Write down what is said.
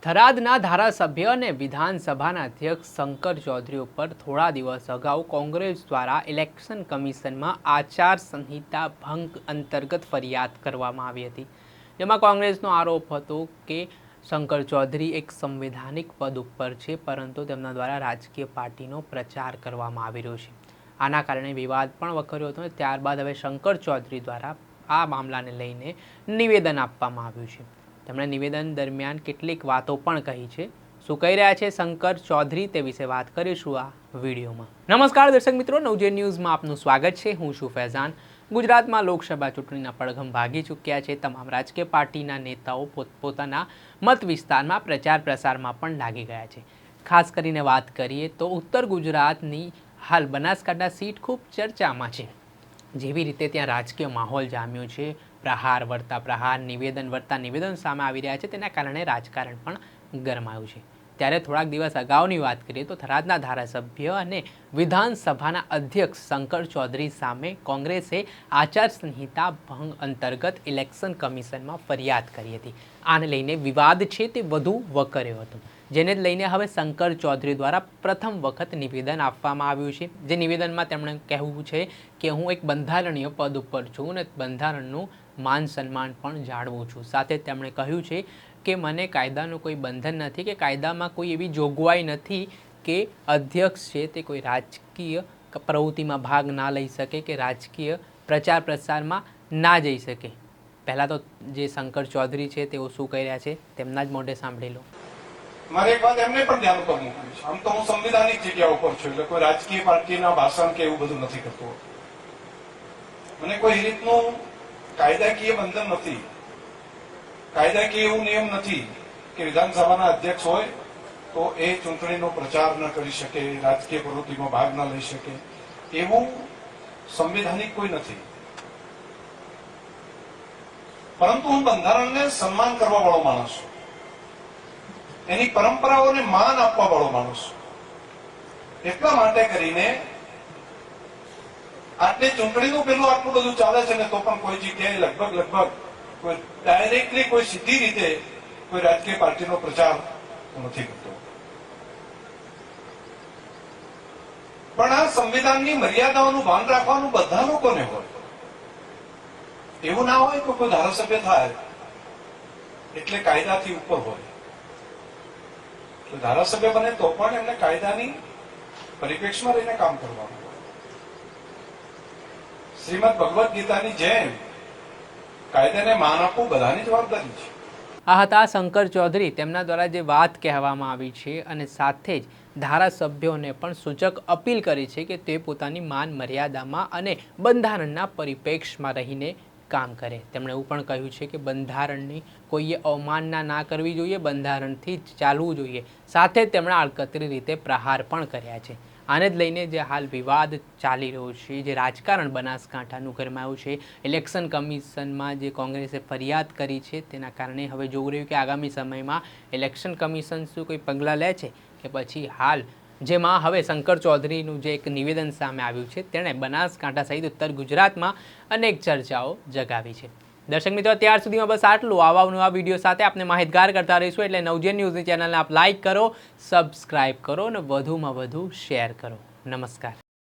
થરાદના ધારાસભ્ય અને વિધાનસભાના અધ્યક્ષ શંકર ચૌધરી ઉપર થોડા દિવસ અગાઉ કોંગ્રેસ દ્વારા ઇલેક્શન કમિશનમાં આચાર સંહિતા ભંગ અંતર્ગત ફરિયાદ કરવામાં આવી હતી, જેમાં કોંગ્રેસનો આરોપ હતો કે શંકર ચૌધરી એક સંવૈધાનિક પદ ઉપર છે, પરંતુ તેમના દ્વારા રાજકીય પાર્ટીનો પ્રચાર કરવામાં આવી રહ્યો છે. આના કારણે વિવાદ પણ વકર્યો હતો. ત્યારબાદ હવે શંકર ચૌધરી દ્વારા આ મામલાને લઈને નિવેદન આપવામાં આવ્યું છે. તેમણે નિવેદન દરમિયાન કેટલીક વાતો પણ કહી છે. શું કહી રહ્યા છે શંકર ચૌધરી તે વિશે વાત કરીશું આ વિડીયોમાં. નમસ્કાર દર્શક મિત્રો, નવજે ન્યૂઝમાં આપનું સ્વાગત છે. હું છું ફૈઝાન. ગુજરાતમાં લોકસભા ચૂંટણીના પડઘમ ભાગી ચૂક્યા છે. તમામ રાજકીય પાર્ટીના નેતાઓ પોતપોતાના મત વિસ્તારમાં પ્રચાર પ્રસારમાં પણ લાગી ગયા છે. ખાસ કરીને વાત કરીએ તો ઉત્તર ગુજરાતની હાલ બનાસકાંઠા સીટ ખૂબ ચર્ચામાં છે. જેવી રીતે ત્યાં રાજકીય માહોલ જામ્યો છે, પ્રહાર વર્તા પ્રહાર, નિવેદન વર્તા નિવેદન સામે આવી રહ્યા છે, તેના કારણે રાજકારણ પણ ગરમાયું છે. ત્યારે થોડાક દિવસ અગાઉની વાત કરીએ તો થરાદના ધારાસભ્ય અને વિધાનસભાના અધ્યક્ષ શંકર ચૌધરી સામે કોંગ્રેસે આચાર સંહિતા ભંગ અંતર્ગત ઇલેક્શન કમિશનમાં ફરિયાદ કરી હતી. આને લઈને વિવાદ છે તે વધુ વકર્યો હતો, જેને લઈને હવે શંકર ચૌધરી દ્વારા પ્રથમ વખત નિવેદન આપવામાં આવ્યું છે. જે નિવેદનમાં તેમણે કહેવું છે કે હું એક બંધારણીય પદ ઉપર છું અને બંધારણનું માન સન્માન પણ જાળવું છું. સાથે તેમણે કહ્યું છે કે મને કાયદાનું કોઈ બંધન નથી, કે કાયદામાં કોઈ એવી જોગવાઈ નથી કે અધ્યક્ષ છે તે કોઈ રાજકીય પ્રવૃત્તિમાં ભાગ ના લઈ શકે કે રાજકીય પ્રચાર પ્રસારમાં ના જઈ શકે. પહેલાં તો જે શંકર ચૌધરી છે તેઓ શું કહી રહ્યા છે તેમના જ મોઢે સાંભળી લો. મારે એક વાત એમને પણ ધ્યાન ઉપર મૂકવી છે. આમ તો હું સંવિધાનિક જગ્યા ઉપર છું, એટલે કોઈ રાજકીય પાર્ટીના ભાષણ કે એવું બધું નથી કરતો. મને કોઈ રીતનું કાયદાકીય બંધન નથી, કાયદાકીય એવું નિયમ નથી કે વિધાનસભાના અધ્યક્ષ હોય તો એ ચૂંટણીનો પ્રચાર ન કરી શકે, રાજકીય પ્રવૃત્તિમાં ભાગ ન લઈ શકે, એવું સંવિધાનિક કોઈ નથી. પરંતુ હું બંધારણને સન્માન કરવા વાળો માણસ છું, એની પરંપરાઓને માન આપવા વાળો માણસ છું. એટલા માટે કરીને આટલી ચૂંટણીનું પેલું આટલું બધું ચાલે છે ને તો પણ કોઈ જગ્યાએ લગભગ કોઈ ડાયરેક્ટલી કોઈ સીધી રીતે કોઈ રાજકીય પાર્ટીનો પ્રચાર નથી કરતો. પણ આ સંવિધાનની મર્યાદાઓનું ભાન રાખવાનું બધા લોકોને હોય. એવું ના હોય કે કોઈ ધારાસભ્ય થાય એટલે કાયદાથી ઉપર હોય. ધારાસભ્ય બને તો પણ એમને કાયદાની પરિપ્રેક્ષમાં રહીને કામ કરવાનું. શ્રીમદ ભગવદ ગીતાની જેમ કાયદાને માન આપવું બધાની જવાબદારી છે. આ હતા શંકર ચૌધરી. તેમના દ્વારા જે વાત કહેવામાં આવી છે અને સાથે જ ધારાસભ્યોને પણ સૂચક અપીલ કરી છે કે તે પોતાની માન મર્યાદામાં અને બંધારણના પરિપ્રેક્ષમાં રહીને કામ કરે. તેમણે એવું પણ કહ્યું છે કે બંધારણની કોઈએ અવમાનના ના કરવી જોઈએ, બંધારણથી જ ચાલવું જોઈએ. સાથે જ તેમણે આડકતરી રીતે પ્રહાર પણ કર્યા છે. આને જ લઈને જે હાલ વિવાદ ચાલી રહ્યો છે, જે રાજકારણ બનાસકાંઠાનું ગરમાયું છે, ઇલેક્શન કમિશનમાં જે કોંગ્રેસે ફરિયાદ કરી છે, તેના કારણે હવે જોવું રહ્યું કે આગામી સમયમાં ઇલેક્શન કમિશન શું કોઈ પગલાં લે છે કે પછી હાલ જેમાં હવે શંકર ચૌધરીનું જે એક નિવેદન સામે આવ્યું છે તેણે બનાસકાંઠા સહિત ઉત્તર ગુજરાતમાં અનેક ચર્ચાઓ જગાવી છે. દર્શક મિત્રો, ત્યાર સુધીમાં બસ આટલું. આવા વિડીયો સાથે આપણે માહિતગાર કરતા રહીશું, એટલે નવજે ન્યૂઝની ચેનલને આપ લાઇક કરો, સબસ્ક્રાઇબ કરો અને વધુમાં વધુ શેર કરો. નમસ્કાર.